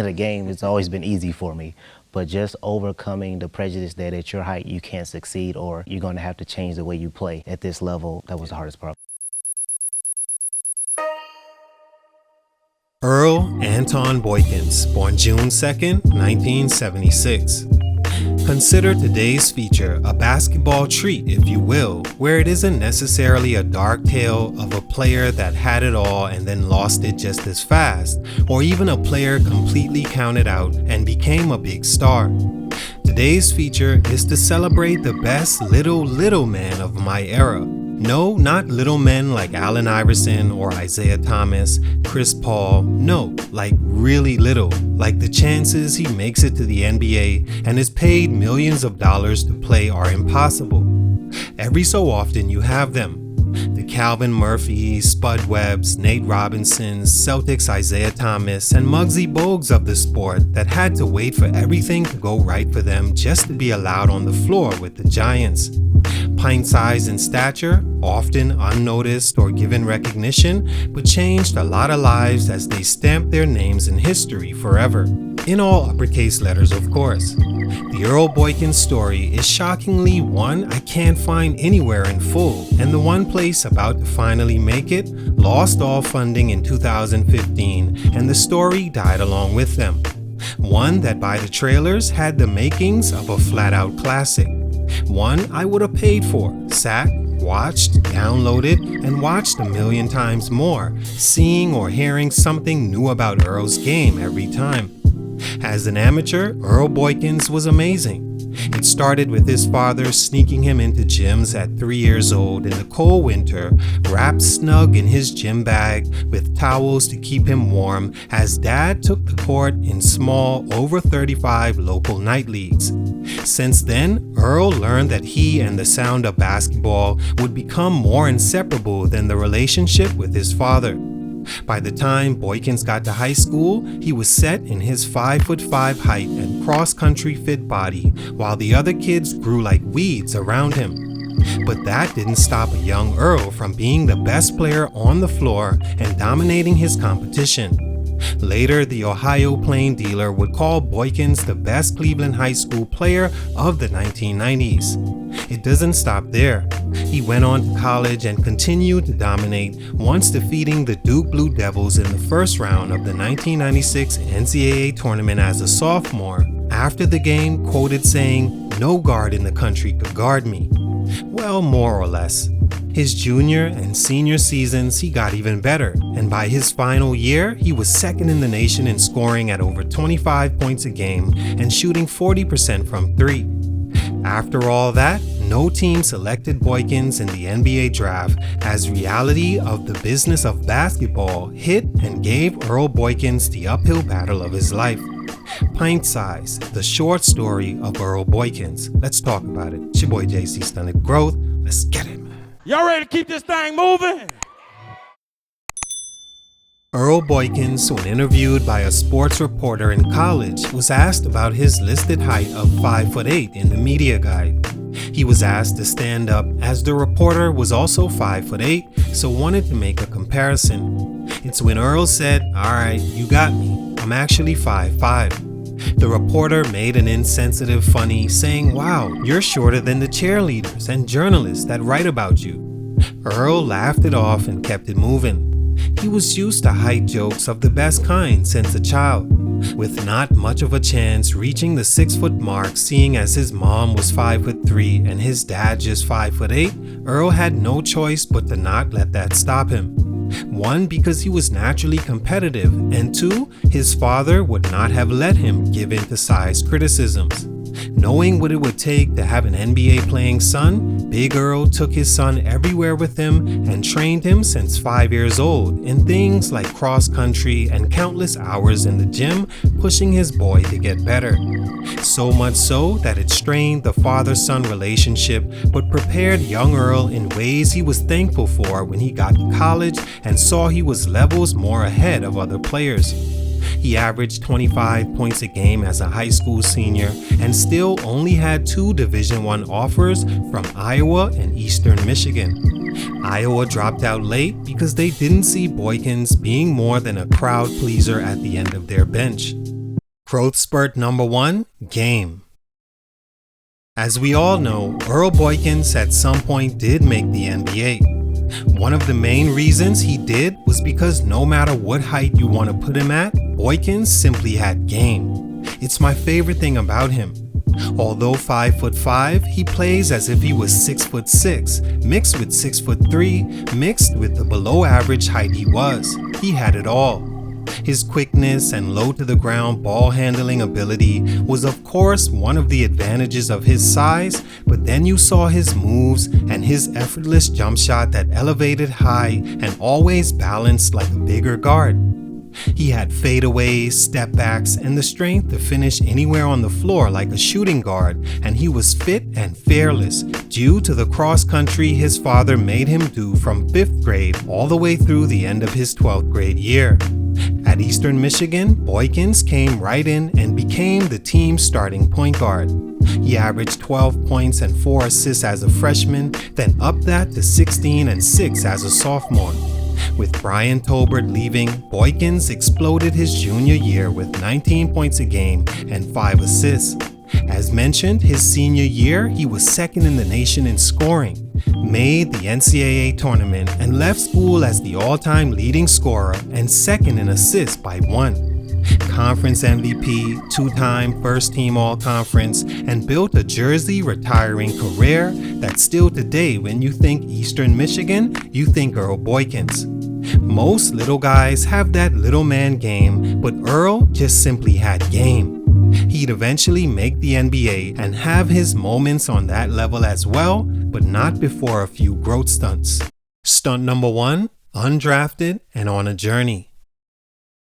The game has always been easy for me, but just overcoming the prejudice that at your height you can't succeed or you're going to have to change the way you play at this level, that was the hardest part. Earl Anton Boykins, born June 2nd, 1976. Consider today's feature a basketball treat, if you will, where it isn't necessarily a dark tale of a player that had it all and then lost it just as fast, or even a player completely counted out and became a big star. Today's feature is to celebrate the best little man of my era. No, not little men like Allen Iverson or Isaiah Thomas, Chris Paul. No, like really little, like the chances he makes it to the NBA and is paid millions of dollars to play are impossible. Every so often you have them. The Calvin Murphys, Spud Webbs, Nate Robinsons, Celtics Isaiah Thomas, and Muggsy Bogues of the sport that had to wait for everything to go right for them just to be allowed on the floor with the Giants. Pint size in stature, often unnoticed or given recognition, but changed a lot of lives as they stamped their names in history forever. In all uppercase letters, of course. The Earl Boykins story is shockingly one I can't find anywhere in full, and the one place about to finally make it lost all funding in 2015, and the story died along with them. One that by the trailers had the makings of a flat-out classic. One I would have paid for, sat, watched, downloaded, and watched a million times more, seeing or hearing something new about Earl's game every time. As an amateur, Earl Boykins was amazing. It started with his father sneaking him into gyms at 3 years old in the cold winter, wrapped snug in his gym bag with towels to keep him warm as Dad took the court in small, over 35 local night leagues. Since then, Earl learned that he and the sound of basketball would become more inseparable than the relationship with his father. By the time Boykins got to high school, he was set in his 5'5" height and cross-country fit body, while the other kids grew like weeds around him. But that didn't stop a young Earl from being the best player on the floor and dominating his competition. Later, the Ohio Plain dealer would call Boykins the best Cleveland high school player of the 1990s. It doesn't stop there. He went on to college and continued to dominate, once defeating the Duke Blue Devils in the first round of the 1996 NCAA Tournament as a sophomore, after the game quoted saying, "No guard in the country could guard me." Well, more or less. His junior and senior seasons, he got even better, and by his final year, he was second in the nation in scoring at over 25 points a game and shooting 40% from three. After all that, no team selected Boykins in the NBA draft as reality of the business of basketball hit and gave Earl Boykins the uphill battle of his life. Pint Size, the short story of Earl Boykins. Let's talk about it. It's your boy JC Stunted Growth. Let's get it. Y'all ready to keep this thing moving? Earl Boykins, when interviewed by a sports reporter in college, was asked about his listed height of 5'8" in the media guide. He was asked to stand up as the reporter was also 5'8", so wanted to make a comparison. It's when Earl said, "Alright, you got me. I'm actually 5'5". The reporter made an insensitive funny saying, "Wow, you're shorter than the cheerleaders and journalists that write about you." Earl laughed it off and kept it moving. He was used to height jokes of the best kind since a child, with not much of a chance reaching the 6-foot mark, seeing as his mom was 5'3" and his dad just 5'8". Earl had no choice but to not let that stop him. One, because he was naturally competitive, and two, his father would not have let him give in to size criticisms. Knowing what it would take to have an NBA playing son, Big Earl took his son everywhere with him and trained him since 5 years old in things like cross country and countless hours in the gym, pushing his boy to get better. So much so that it strained the father-son relationship but prepared young Earl in ways he was thankful for when he got to college and saw he was levels more ahead of other players. He averaged 25 points a game as a high school senior and still only had 2 Division I offers from Iowa and Eastern Michigan. Iowa dropped out late because they didn't see Boykins being more than a crowd pleaser at the end of their bench. Growth spurt number 1, game. As we all know, Earl Boykins at some point did make the NBA. One of the main reasons he did was because no matter what height you want to put him at, Boykins simply had game. It's my favorite thing about him. Although 5'5", he plays as if he was 6'6", mixed with 6'3", mixed with the below average height he was. He had it all. His quickness and low to the ground ball handling ability was of course one of the advantages of his size, but then you saw his moves and his effortless jump shot that elevated high and always balanced like a bigger guard. He had fadeaways, step backs, and the strength to finish anywhere on the floor like a shooting guard, and he was fit and fearless due to the cross country his father made him do from 5th grade all the way through the end of his 12th grade year. At Eastern Michigan, Boykins came right in and became the team's starting point guard. He averaged 12 points and 4 assists as a freshman, then upped that to 16 and 6 as a sophomore. With Brian Tolbert leaving, Boykins exploded his junior year with 19 points a game and 5 assists. As mentioned, his senior year, he was second in the nation in scoring, made the NCAA Tournament, and left school as the all-time leading scorer and second in assists by 1. Conference MVP, 2-time first-team All-Conference, and built a Jersey retiring career that still today, when you think Eastern Michigan, you think Earl Boykins. Most little guys have that little man game, but Earl just simply had game. He'd eventually make the NBA and have his moments on that level as well, but not before a few growth stunts. Stunt number 1, undrafted and on a journey.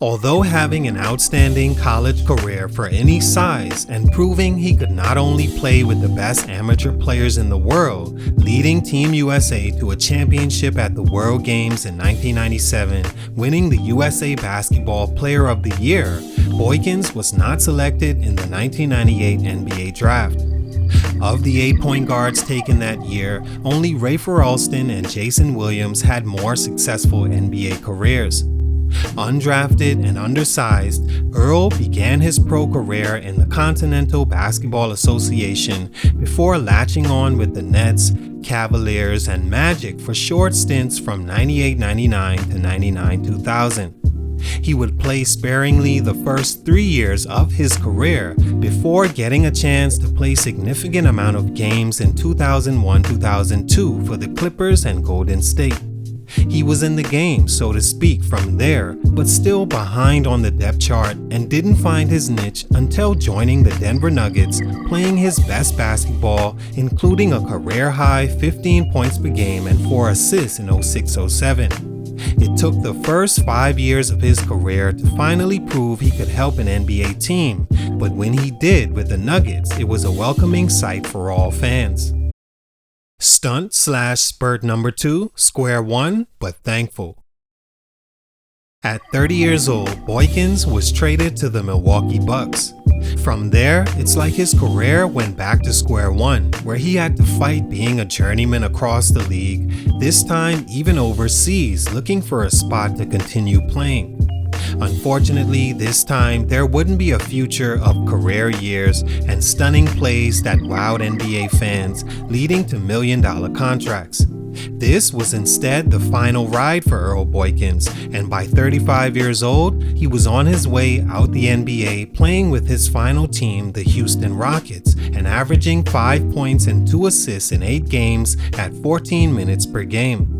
Although having an outstanding college career for any size and proving he could not only play with the best amateur players in the world, leading Team USA to a championship at the World Games in 1997, winning the USA Basketball Player of the Year, Boykins was not selected in the 1998 NBA Draft. Of the 8 point guards taken that year, only Rafer Alston and Jason Williams had more successful NBA careers. Undrafted and undersized, Earl began his pro career in the Continental Basketball Association before latching on with the Nets, Cavaliers, and Magic for short stints from 98-99 to 99-2000. He would play sparingly the first 3 years of his career before getting a chance to play significant amount of games in 2001-2002 for the Clippers and Golden State. He was in the game, so to speak, from there, but still behind on the depth chart and didn't find his niche until joining the Denver Nuggets, playing his best basketball, including a career-high 15 points per game and 4 assists in 06-07. It took the first 5 years of his career to finally prove he could help an NBA team, but when he did with the Nuggets, it was a welcoming sight for all fans. Stunt/spurt number 2, square one, but thankful. At 30 years old, Boykins was traded to the Milwaukee Bucks. From there, it's like his career went back to square one, where he had to fight being a journeyman across the league, this time even overseas, looking for a spot to continue playing. Unfortunately, this time there wouldn't be a future of career years and stunning plays that wowed NBA fans, leading to million-dollar contracts. This was instead the final ride for Earl Boykins, and by 35 years old, he was on his way out the NBA playing with his final team, the Houston Rockets, and averaging 5 points and 2 assists in 8 games at 14 minutes per game.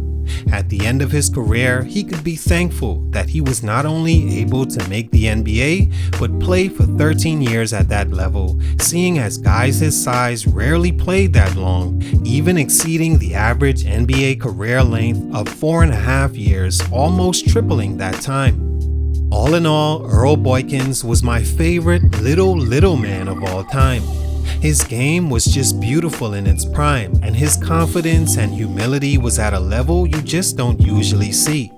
At the end of his career, he could be thankful that he was not only able to make the NBA, but play for 13 years at that level, seeing as guys his size rarely played that long, even exceeding the average NBA career length of 4.5 years, almost tripling that time. All in all, Earl Boykins was my favorite little man of all time. His game was just beautiful in its prime, and his confidence and humility was at a level you just don't usually see.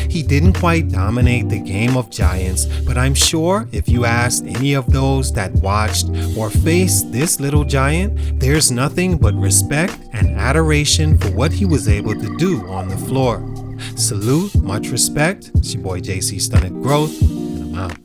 He didn't quite dominate the game of giants, but I'm sure if you asked any of those that watched or faced this little giant, there's nothing but respect and adoration for what he was able to do on the floor. Salute, much respect. It's your boy JC Stunted Growth, and I'm out.